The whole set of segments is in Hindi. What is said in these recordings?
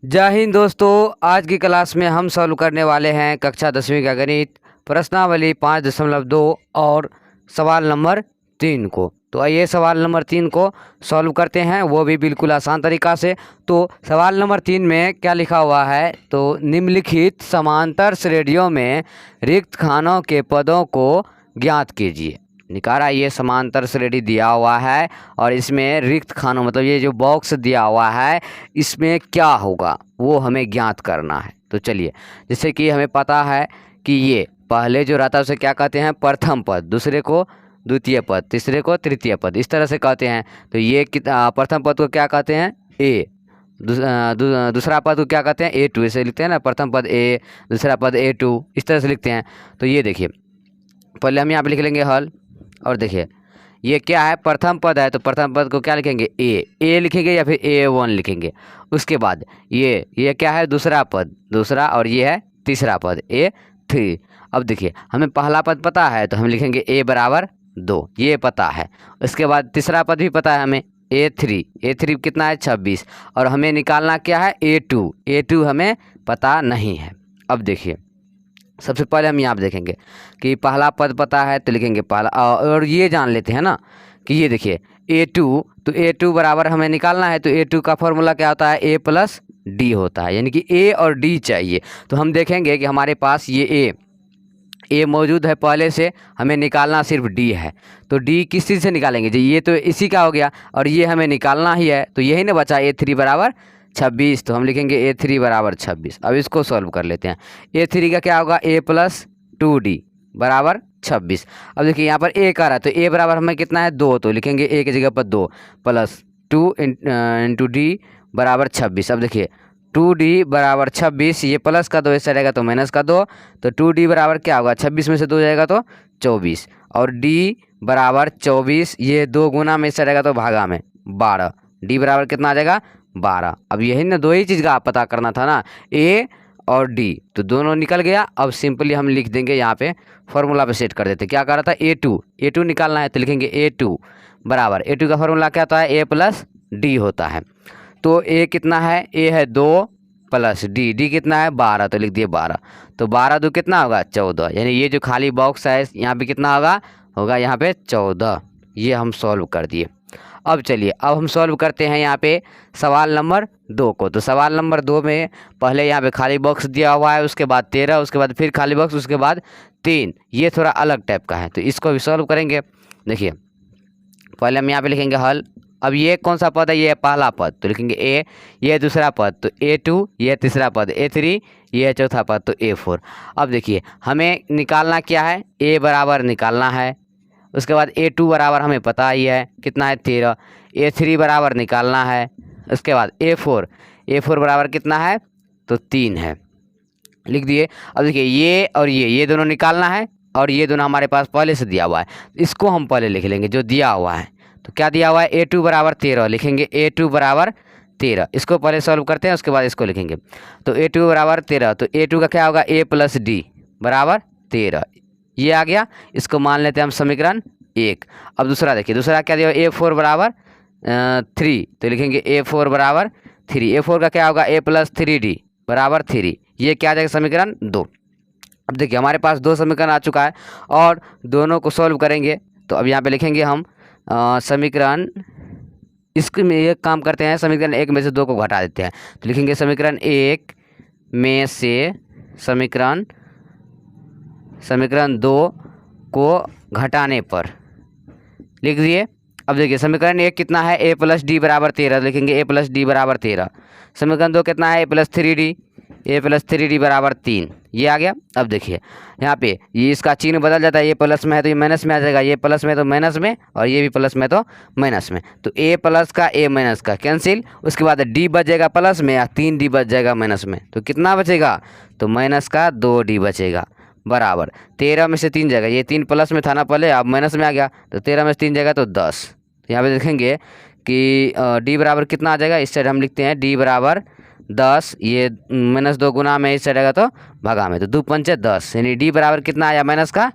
जय हिंद दोस्तों। आज की क्लास में हम सॉल्व करने वाले हैं कक्षा 10वीं का गणित प्रश्नावली 5.2 और सवाल नंबर 3 को। तो आइए सवाल नंबर 3 को सॉल्व करते हैं, वो भी बिल्कुल आसान तरीक़ा से। तो सवाल नंबर 3 में क्या लिखा हुआ है, तो निम्नलिखित समांतर श्रेणियों में रिक्त खानों के पदों को ज्ञात कीजिए। निकाला ये समांतर श्रेणी दिया हुआ है और इसमें रिक्त खानों मतलब ये जो बॉक्स दिया हुआ है इसमें क्या होगा वो हमें ज्ञात करना है। तो चलिए, जैसे कि हमें पता है कि ये पहले जो रहता है उसे क्या कहते हैं, प्रथम पद, दूसरे को द्वितीय पद, तीसरे को तृतीय पद, इस तरह से कहते हैं। तो ये प्रथम पद को क्या कहते हैं, ए। दूसरा पद को क्या कहते हैं, A2। इसे लिखते हैं ना, प्रथम पद A, दूसरा पद A2, इस तरह से लिखते हैं। तो ये देखिए, पहले हम यहाँ पे लिख लेंगे हल। और देखिए ये क्या है, प्रथम पद है, तो प्रथम पद को क्या लिखेंगे, ए लिखेंगे या फिर A1 लिखेंगे। उसके बाद ये क्या है, दूसरा पद, दूसरा, और ये है तीसरा पद A3। अब देखिए हमें पहला पद पता है तो हम लिखेंगे A बराबर 2, ये पता है। उसके बाद तीसरा पद भी पता है हमें, A3 कितना है, 26। और हमें निकालना क्या है, A2 हमें पता नहीं है। अब देखिए सबसे पहले हम यहाँ पे देखेंगे कि पहला पद पता है तो लिखेंगे पहला, और ये जान लेते हैं ना कि ये देखिए A2, तो A2 बराबर हमें निकालना है। तो A2 का फॉर्मूला क्या होता है, A प्लस डी होता है, यानी कि A और D चाहिए। तो हम देखेंगे कि हमारे पास ये A मौजूद है पहले से, हमें निकालना सिर्फ D है। तो D किस चीज़ से निकालेंगे जी, ये तो इसी का हो गया और ये हमें निकालना ही है, तो यही ना बचा A3 बराबर 26। तो हम लिखेंगे A3 बराबर 26। अब इसको सॉल्व कर लेते हैं। A3 का क्या होगा, A प्लस 2D बराबर 26। अब देखिए यहाँ पर A का रहा है तो A बराबर हमें कितना है, 2, तो लिखेंगे A की जगह पर 2 प्लस 2 इंटू D बराबर 26। अब देखिए 2D बराबर 26, ये प्लस का 2 इससे रहेगा तो माइनस का 2, तो 2D बराबर क्या होगा, 26 में से 2 जाएगा तो 24, और D बराबर 24, ये 2 गुना में इससे रहेगा तो भागा में 12, D बराबर कितना आ जाएगा, 12। अब यही ना दो ही चीज़ का पता करना था ना, A और D, तो दोनों निकल गया। अब सिंपली हम लिख देंगे यहाँ पे, फॉर्मूला पे सेट कर देते। क्या कर रहा था, A2 निकालना है तो लिखेंगे A2 बराबर, A2 का फॉर्मूला क्या होता है, A प्लस D होता है। तो A कितना है, A है 2 प्लस D कितना है 12, तो लिख दिए 12। तो 12 2 कितना होगा, 14, यानी ये जो खाली बॉक्स है यहाँ पे कितना होगा यहाँ पे 14। ये हम सॉल्व कर दिए। अब चलिए, अब हम सॉल्व करते हैं यहाँ पे सवाल नंबर 2 को। तो सवाल नंबर 2 में पहले यहाँ पे खाली बॉक्स दिया हुआ है, उसके बाद 13, उसके बाद फिर खाली बॉक्स, उसके बाद 3। ये थोड़ा अलग टाइप का है, तो इसको भी सॉल्व करेंगे। देखिए पहले हम यहाँ पे लिखेंगे हल। अब ये कौन सा पद है, ये है पहला पद, तो लिखेंगे A, ये है दूसरा पद तो A2, ये है तीसरा पद A3, ये है चौथा पद तो A4। अब देखिए हमें निकालना क्या है, A बराबर निकालना है। उसके बाद A2 बराबर हमें पता ही है कितना है 13, A3 बराबर निकालना है। उसके बाद A4 बराबर कितना है, तो 3 है, लिख दिए। अब देखिए ये और ये दोनों निकालना है, और ये दोनों हमारे पास पहले से दिया हुआ है, इसको हम पहले लिख लेंगे जो दिया हुआ है। तो क्या दिया हुआ है, A2 बराबर 13, लिखेंगे A2 बराबर 13। इसको पहले सॉल्व करते हैं, उसके बाद इसको लिखेंगे। तो A2 बराबर 13, तो A2 का क्या होगा, A प्लस D बराबर 13, ये आ गया। इसको मान लेते हैं हम समीकरण 1। अब दूसरा देखिए, दूसरा क्या दिया, A4 बराबर 3, तो लिखेंगे A4 बराबर 3। A4 का क्या होगा, A प्लस 3D बराबर 3, ये क्या आ जाएगा, समीकरण 2। अब देखिए हमारे पास 2 समीकरण आ चुका है और दोनों को सॉल्व करेंगे। तो अब यहाँ पे लिखेंगे हम समीकरण, इसके में एक काम करते हैं, समीकरण 1 में से 2 को घटा देते हैं। तो लिखेंगे समीकरण 1 में से समीकरण 2 को घटाने पर, लिख दिए। अब देखिए समीकरण 1 कितना है, A प्लस डी बराबर 13, लिखेंगे A प्लस डी बराबर 13। समीकरण 2 कितना है, A प्लस 3D बराबर 3, ये आ गया। अब देखिए यहाँ पे ये इसका चिन्ह बदल जाता है, ये प्लस में है तो ये माइनस में आ जाएगा, ये प्लस में तो माइनस में, और ये भी प्लस में तो माइनस में। तो A प्लस का A माइनस का कैंसिल, उसके बाद D बचेगा प्लस में, या 3D बच जाएगा माइनस में। तो कितना बचेगा, तो माइनस का 2D बचेगा बराबर 13 में से 3 जाएगा, ये 3 प्लस में था ना पहले, अब माइनस में आ गया, तो 13 में से 3 जाएगा तो 10। तो यहाँ पे देखेंगे कि D बराबर कितना आ जाएगा, इस साइड हम लिखते हैं D बराबर 10, ये -2 गुना में इस साइड आएगा तो भगा में, तो 2 पंचे 10, यानी D बराबर कितना आया, माइनस का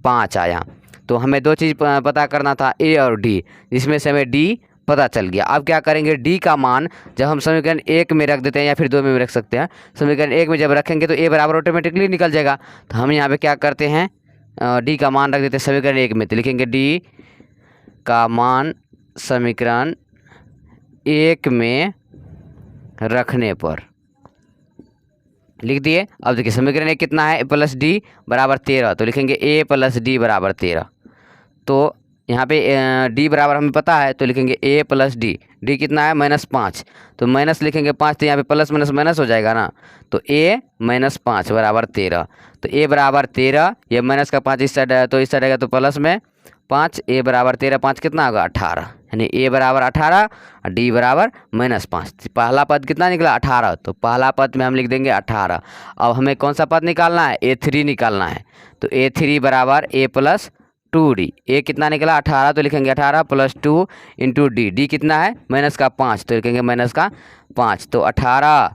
5 आया। तो हमें 2 चीज़ पता करना था, A और D, जिसमें से हमें D पता चल गया। अब क्या करेंगे, डी का मान जब हम समीकरण 1 में रख देते हैं या फिर 2 में भी रख सकते हैं, समीकरण 1 में जब रखेंगे तो ए बराबर ऑटोमेटिकली निकल जाएगा। तो हम यहाँ पे क्या करते हैं, डी का मान रख देते हैं समीकरण 1 में, तो लिखेंगे डी का मान समीकरण 1 में रखने पर लिख दिए। अब देखिए समीकरण 1 कितना है, ए प्लस डी बराबर 13, तो लिखेंगे ए प्लस डी बराबर 13। तो यहाँ पे डी बराबर हमें पता है, तो लिखेंगे ए प्लस डी, डी कितना है -5, तो माइनस लिखेंगे 5, तो यहाँ पे प्लस माइनस माइनस हो जाएगा ना, तो ए -5 बराबर 13। तो ए बराबर 13, ये माइनस का 5 इस साइड है तो इस साइड आएगा तो प्लस में 5, ए बराबर 13, 5 कितना होगा 18, यानी ए बराबर 18 और डी बराबर -5। पहला पद कितना निकला 18, तो पहला पद में हम लिख देंगे 18। अब हमें कौन सा पद निकालना है, A3 निकालना है, तो A3 बराबर ए प्लस 2D, ए कितना निकला 18, तो लिखेंगे 18 + 2 इंटू डी, डी कितना है -5, तो लिखेंगे -5, तो 18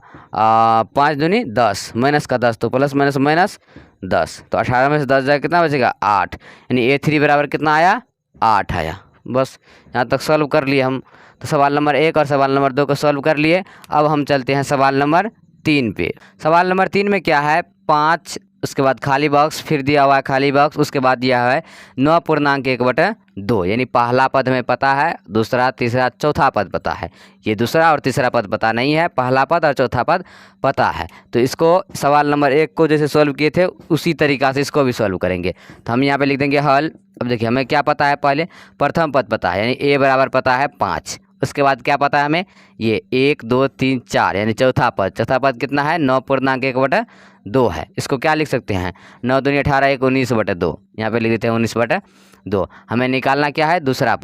5 दूनी 10, -10, तो प्लस माइनस माइनस 10, तो 18 में से 10 जाएगा कितना बचेगा 8, यानी A3 बराबर कितना आया 8 आया। बस यहाँ तक सॉल्व कर लिए हम। तो सवाल नंबर 1 और सवाल नंबर 2 को सॉल्व कर लिए। अब हम चलते हैं सवाल नंबर 3 पे। सवाल नंबर 3 में क्या है, 5, उसके बाद खाली बॉक्स, फिर दिया हुआ है खाली बॉक्स, उसके बाद दिया हुआ है 9.1/2, यानी पहला पद हमें पता है, दूसरा तीसरा चौथा पद पता है। ये दूसरा और तीसरा पद पता नहीं है, पहला पद और चौथा पद पता है। तो इसको सवाल नंबर 1 को जैसे सॉल्व किए थे उसी तरीक़ा से इसको भी सॉल्व करेंगे। तो हम यहाँ पे लिख देंगे हल। अब देखिए हमें क्या पता है, पहले प्रथम पद पता है, यानी ए बराबर पता है 5। उसके बाद क्या पता है हमें, ये 1 2 3 4, यानी चौथा पद कितना है 9.1/2 है। इसको क्या लिख सकते हैं, 9 दूनी 18, 1 19/2, यहाँ पे लिख देते हैं 19/2। हमें निकालना क्या है, दूसरा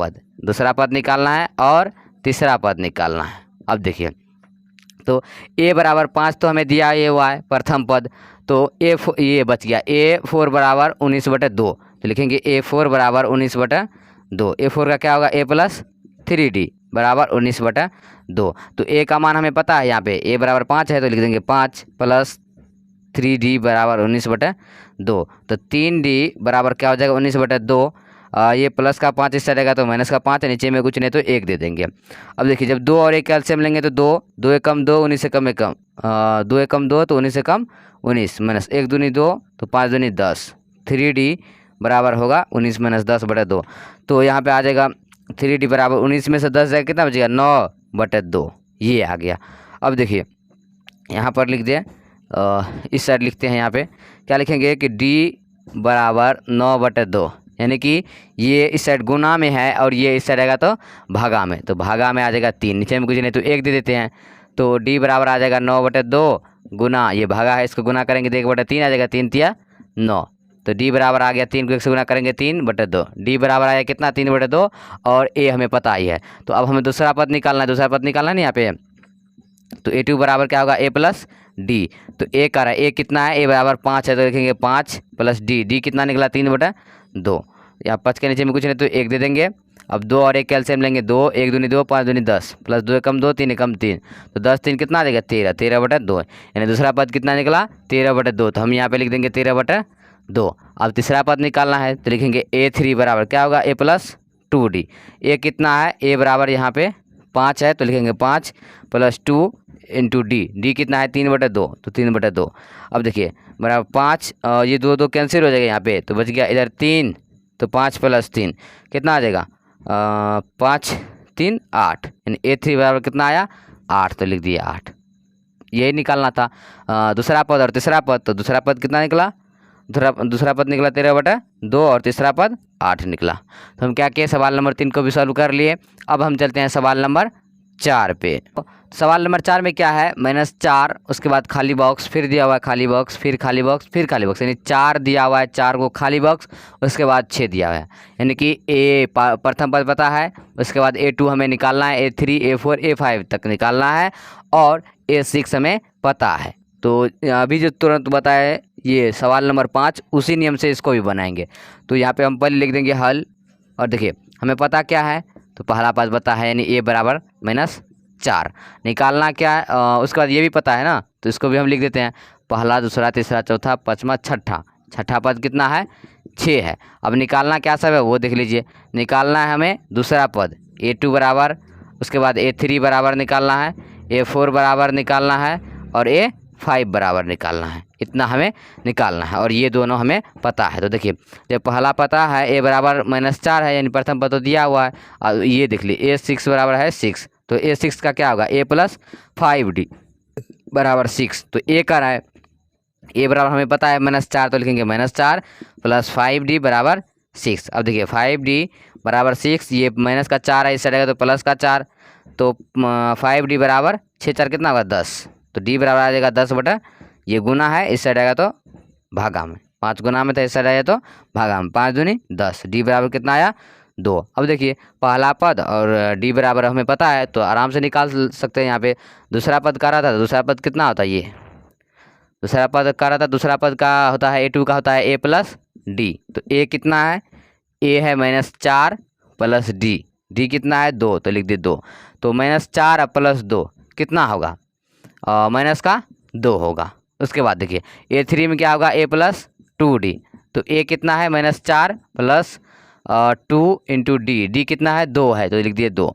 पद निकालना है और तीसरा पद निकालना है। अब देखिए तो ए बराबर 5 तो हमें दिया ये हुआ है प्रथम पद, तो ये बच गया A4 बराबर 19/2, तो लिखेंगे A4 बराबर 19/2। A4 का क्या होगा, A प्लस 3D बराबर 19/2। तो ए का मान हमें पता है, यहाँ पे ए बराबर 5 है, तो लिख देंगे 5 + 3D बराबर 19/2। तो 3D बराबर क्या हो जाएगा 19/2। ये प्लस का 5 इस रहेगा तो माइनस का 5 है, नीचे में कुछ नहीं तो 1 दे देंगे। अब देखिए जब 2 और 1 कैल्शियम लेंगे तो 2 2 1 कम 2, 19 से कम 1 कम 2 1 कम 2, तो 19 से कम 19, माइनस 1 दूनी 2, तो 5 दूनी 10। 3D बराबर होगा 19 - 10/2। तो यहाँ पे आ जाएगा 3D बराबर 19 में से 10 जाएगा कितना बचेगा 9/2, ये आ गया। अब देखिए यहाँ पर लिख दें, इस साइड लिखते हैं, यहाँ पे क्या लिखेंगे कि D बराबर 9/2, यानी कि ये इस साइड गुना में है और ये इस साइड आएगा तो भागा में, तो भागा में आ जाएगा 3, नीचे में कुछ नहीं तो 1 दे देते हैं। तो D बराबर आ जाएगा 9/2 गुना, ये भागा है इसको गुना करेंगे तो 1/3 आ जाएगा, 3 × 9, तो D बराबर आ गया 3 को 1 से गुना करेंगे 3/2। D बराबर आया कितना 3/2, और A हमें पता ही है। तो अब हमें दूसरा पद निकालना है, ना यहाँ पे। तो A2 बराबर क्या होगा, A प्लस D। तो A का रहा है, A कितना है, A बराबर 5 है, तो लिखेंगे 5 + D, D कितना निकला 3/2। यहाँ 5 के नीचे में कुछ नहीं तो 1 दे देंगे। अब 2 और 1 कैल्शियम लेंगे, 2 1 दूनी 2, 5 दूनी 10, प्लस 2 कम 2, 3 कम 3, तो 10 3 कितना देगा 13, 13/2, यानी दूसरा पद कितना निकला 13/2। तो हम यहाँ पे लिख देंगे 13/2। अब तीसरा पद निकालना है, तो लिखेंगे A3 बराबर क्या होगा, A + 2D। A कितना है, A बराबर यहाँ पे 5 है, तो लिखेंगे 5 + 2 इंटू D, D कितना है 3/2, तो 3/2। अब देखिए बराबर 5, ये 2 2 कैंसिल हो जाएगा यहाँ पे, तो बच गया इधर 3, तो 5 + 3 कितना आ जाएगा 5 3 8, यानी A3 बराबर कितना आया 8, तो लिख दिया 8। यही निकालना था दूसरा पद और तीसरा पद। तो दूसरा पद कितना निकला, दूसरा पद निकला 13/2 और तीसरा पद 8 निकला। तो हम क्या किए, सवाल नंबर 3 को भी सॉल्व कर लिए। अब हम चलते हैं सवाल नंबर 4 पे। सवाल नंबर 4 में क्या है, -4, उसके बाद खाली बॉक्स, फिर दिया हुआ है खाली बॉक्स, फिर खाली बॉक्स, फिर खाली बॉक्स, यानी 4 दिया हुआ है, 4 को खाली बॉक्स, उसके बाद 6 दिया हुआ है, यानी कि A प्रथम पद पता है, उसके बाद A2 हमें निकालना है, A3 A4 A5 तक निकालना है, और A6 हमें पता है। तो अभी जो तुरंत बताए ये सवाल नंबर 5, उसी नियम से इसको भी बनाएंगे। तो यहाँ पे हम पहले लिख देंगे हल, और देखिए हमें पता क्या है, तो पहला पद पता है, यानी A बराबर -4 निकालना क्या है, उसके बाद ये भी पता है ना, तो इसको भी हम लिख देते हैं, पहला दूसरा तीसरा चौथा पाँचवा छठा पद कितना है 6 है। अब निकालना क्या सब है वो देख लीजिए, निकालना है हमें दूसरा पद, A2 बराबर उसके बाद A3 बराबर निकालना है, A4 बराबर निकालना है और A5 बराबर निकालना है। इतना हमें निकालना है और ये दोनों हमें पता है। तो देखिए जब पहला पता है A बराबर -4 है, यानी प्रथम पद तो दिया हुआ है, और ये देख लीजिए A6 बराबर है 6, तो A6 का क्या होगा A + 5D बराबर 6। तो A कर रहा है, A बराबर हमें पता है -4, तो लिखेंगे -4 + 5D बराबर 6। अब देखिए 5D बराबर 6, ये माइनस का 4 है, इस साइड आएगा तो प्लस का 4, तो 5D बराबर 6 4 कितना होगा 10, तो D बराबर आ जाएगा 10 बटा, ये गुना है, इस साइड आएगा तो भागा में, 5 गुना में था, इस साइड आएगा तो भागा में, 5 दूनी 10, D बराबर कितना आया 2। अब देखिए पहला पद और D बराबर हमें पता है, तो आराम से निकाल सकते हैं। यहाँ पे दूसरा पद का रहा था, दूसरा पद कितना होता है, ये दूसरा पद का रहा था, दूसरा पद का होता है A2 का होता है A + D, तो A कितना है, A है -4 + D, D कितना है 2, तो लिख दिए 2, तो -4 + 2 कितना होगा, माइनस का 2 होगा। उसके बाद देखिए A3 में क्या होगा A + 2D, तो A कितना है -4 + 2 × D, D कितना है 2 है, तो लिख दिए 2,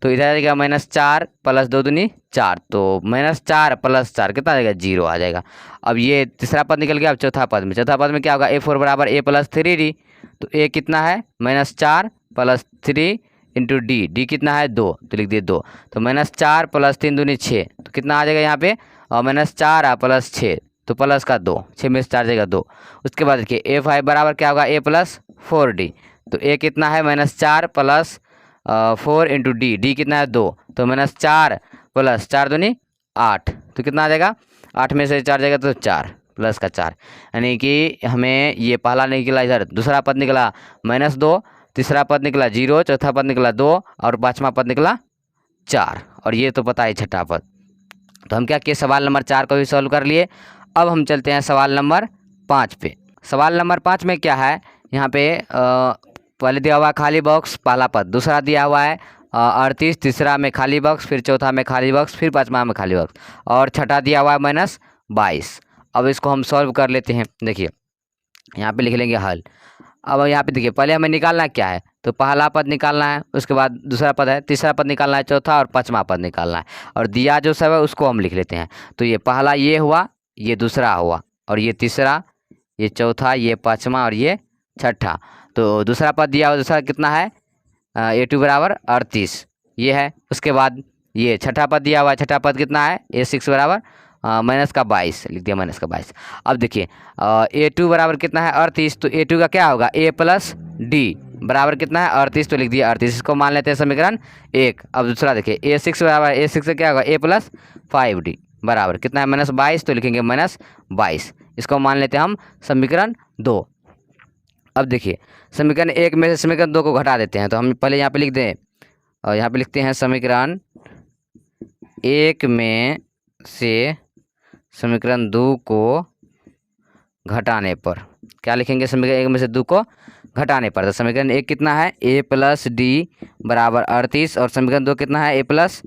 तो इधर आ जाएगा -4 + 2 दूनी 4, तो -4 + 4 कितना आ जाएगा 0 आ जाएगा। अब ये तीसरा पद निकल गया। अब चौथा पद में क्या होगा A4 बराबर A + 3D, तो A कितना है -4 + 3 × D, D कितना है 2, तो लिख दिए 2, तो -4 + 3 दूनी 6, तो कितना आ जाएगा यहाँ पे -4 + 6, तो प्लस का 2, 6 में से 4 जाएगा 2। उसके बाद देखिए A5 बराबर क्या होगा A + 4D, तो A कितना है -4 + 4 × D, D कितना है 2, तो -4 + 4 दूनी 8, तो कितना आ जाएगा 8 में से 4 जाएगा तो 4, प्लस का 4, यानी कि हमें ये पहला निकला, इधर दूसरा पद निकला -2, तीसरा पद निकला 0, चौथा पद निकला 2 और पाँचवा पद निकला 4, और ये तो पता है छठा पद। तो हम क्या किए, सवाल नंबर 4 को भी सॉल्व कर लिए। अब हम चलते हैं सवाल नंबर 5 पे। सवाल नंबर 5 में क्या है, यहाँ पे पहले दिया हुआ है खाली बॉक्स, पहला पद, दूसरा दिया हुआ है 38, तीसरा में खाली बॉक्स, फिर चौथा में खाली बॉक्स, फिर पाँचवा में खाली बॉक्स, और छठा दिया हुआ है -22। अब इसको हम सॉल्व कर लेते हैं। देखिए यहाँ पे लिख लेंगे हल। अब यहाँ पे देखिए पहले हमें निकालना क्या है, तो पहला पद निकालना है, उसके बाद दूसरा पद है, तीसरा पद निकालना है, चौथा और पाँचवा पद निकालना है, और दिया जो सब है उसको हम लिख लेते हैं। तो ये पहला ये हुआ, ये दूसरा हुआ, और ये तीसरा, ये चौथा, ये पाँचवा और ये छठा। तो दूसरा पद दिया हुआ, दूसरा कितना है A2 बराबर 38, ये है। उसके बाद ये छठा पद दिया हुआ है, छठा पद कितना है A6 बराबर -22, लिख दिया -22। अब देखिए A2 बराबर कितना है 38, तो A2 का क्या होगा A + D बराबर कितना है 38, तो लिख दिया 38, इसको मान लेते हैं समीकरण 1। अब दूसरा देखिए A6 बराबर, A6 से क्या होगा A + 5D बराबर कितना है -22, तो लिखेंगे -22, इसको मान लेते हैं हम समीकरण 2। अब देखिए समीकरण 1 में से समीकरण 2 को घटा देते हैं, तो हम पहले यहाँ पे लिख दें, और यहाँ पे लिखते हैं समीकरण 1 में से समीकरण 2 को घटाने पर, क्या लिखेंगे, समीकरण 1 में से 2 को घटाने पर, तो समीकरण 1 कितना है A + D बराबर 38, और समीकरण 2 कितना है A +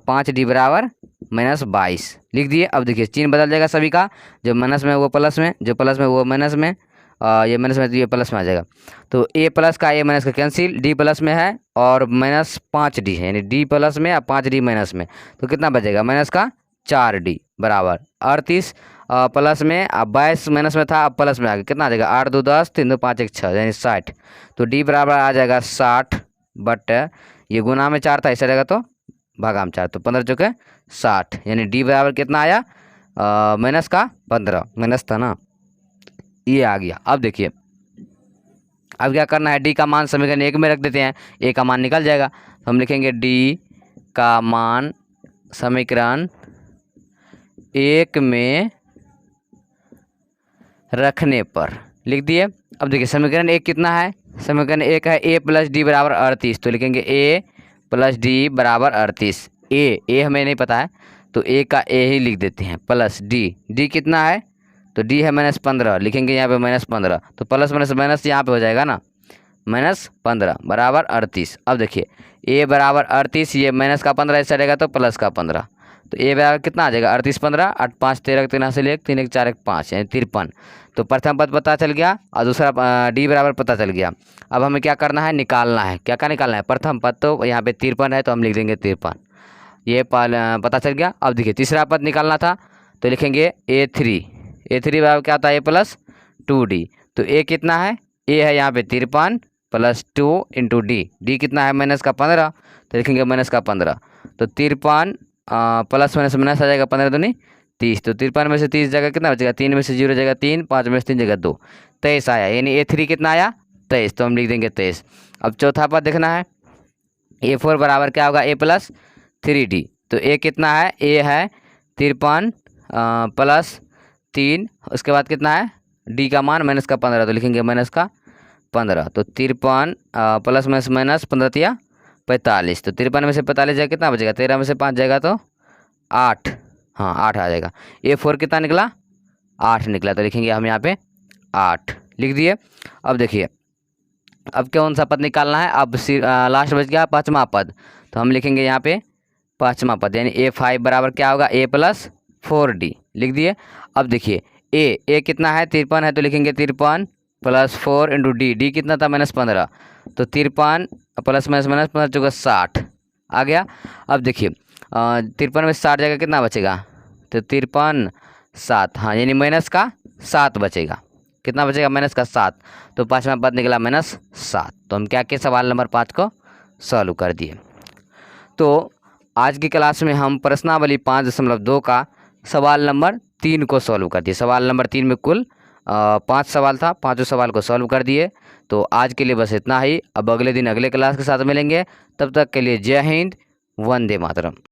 5D बराबर -22, लिख दिए। अब देखिए चिन्ह बदल जाएगा सभी का, जो माइनस में वो प्लस में, जो प्लस में वो माइनस में, ये माइनस में तो ये प्लस में आ जाएगा। तो A प्लस का A माइनस का कैंसिल, D प्लस में है और -5D है, यानी D प्लस में और 5D माइनस में, तो कितना बचेगा माइनस का 4D बराबर 38, प्लस में, अब 22 माइनस में था, अब प्लस में आ गया, कितना आ जाएगा 8 2 10 3 2 5 1 6, यानी 60, तो D बराबर आ जाएगा 60 बट ये गुना में 4 था, ऐसा रहेगा तो भागा में 4, तो 15 चौके 60, यानी D बराबर कितना आया माइनस का 15, माइनस था ना, ये आ गया। अब देखिए अब क्या करना है, D का मान समीकरण 1 में रख देते हैं, A का मान निकल जाएगा, तो हम लिखेंगे D का मान समीकरण 1 में रखने पर, लिख दिए। अब देखिए समीकरण 1 कितना है, समीकरण 1 है A + D बराबर 38, तो लिखेंगे A + D बराबर 38, A हमें नहीं पता है, तो A का A ही लिख देते हैं, प्लस D कितना है, तो D है -15, लिखेंगे यहाँ पे -15, तो प्लस माइनस यहाँ पे हो जाएगा ना, -15 बराबर 38। अब देखिए A बराबर 38, ये माइनस का 15 ऐसा रहेगा तो प्लस का 15, तो ए बराबर कितना आ जाएगा 38 15 8 5 13 3 हासिल 1 3 1 4 1 5 यानी 53। तो प्रथम पद पता चल गया और दूसरा डी बराबर पता चल गया। अब हमें क्या करना है, निकालना है। क्या क्या निकालना है, प्रथम पद तो यहाँ पे 53 है तो हम लिख देंगे 53, ये पता चल गया। अब देखिए तीसरा पद निकालना था तो लिखेंगे A3 बराबर क्या होता है A+2D। तो ए कितना है, ए है यहाँ पे 53 प्लस 2 इंटू डी कितना है माइनस का 15, तो लिखेंगे माइनस का 15। तो 53 प्लस माइनस माइनस आ जाएगा 15 दूनी 30। तो 53 में से 30 जगह कितना बचेगा, 3 में से 0 जगह 3, 5 में से 3 जगह 2, 23 आया। यानी A3 कितना आया 23, तो हम लिख देंगे 23। अब चौथा पद देखना है, A4 बराबर क्या होगा A+3D। तो ए कितना है, ए है 53 प्लस 3, उसके बाद कितना है डी का मान माइनस का 15, तो लिखेंगे माइनस का 15। तो 53 प्लस माइनस माइनस 15 तिया 45। तो 53 में से 45 जाएगा कितना बचेगा, 13 में से 5 जाएगा तो 8, हाँ 8 आ जाएगा। A4 कितना निकला 8 निकला, तो लिखेंगे हम यहाँ पे 8 लिख दिए। अब देखिए अब कौन सा पद निकालना है, अब लास्ट बच गया पाँचवा पद, तो हम लिखेंगे यहाँ पे पाँचवा पद यानी A5 बराबर क्या होगा A+4D लिख दिए। अब देखिए ए कितना है 53 है, तो लिखेंगे 53 प्लस 4 इंटू डी कितना था -15, तो 53 प्लस माइनस माइनस 15 चौका 60 आ गया। अब देखिए 53 में 60 जगह कितना बचेगा, तो 53 7, हाँ यानी माइनस का 7 बचेगा। कितना बचेगा माइनस का 7, तो पाँचवा पद निकला -7। तो हम क्या किए, सवाल नंबर 5 को सॉल्व कर दिए। तो आज की क्लास में हम प्रश्नावली 5.2 का सवाल नंबर 3 को सॉल्व कर दिए। सवाल नंबर 3 में कुल 5 सवाल था, 5 सवाल को सॉल्व कर दिए। तो आज के लिए बस इतना ही। अब अगले दिन अगले क्लास के साथ मिलेंगे, तब तक के लिए जय हिंद, वंदे मातरम।